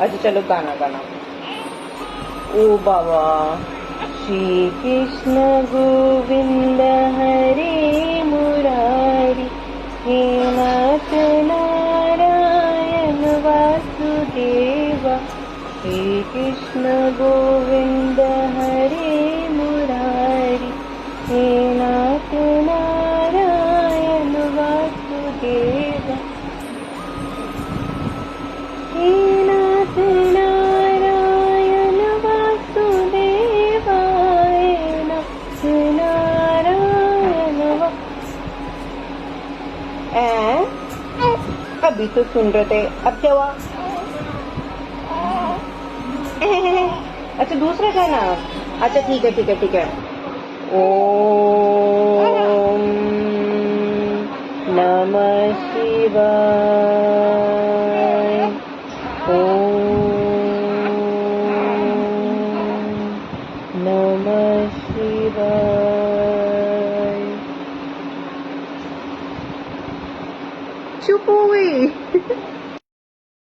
अच्छा चलो गाना गाना. ओ बाबा. श्री कृष्ण गोविंद हरे मुरारी हे नाथ नारायण वासुदेवा. श्री कृष्ण गोविंद हरे मुरारी हे नाथ नारायण वासुदेवा. हे नाथ नारायण वासुदेवा. हे नाथ नारायण अभी तो सुन रहे थे, अब क्या हुआ? अच्छा दूसरा गाना. अच्छा ठीक है ठीक है ठीक है. ओम नमः शिवाय. ओम नमः शिवाय. चुप हो गई.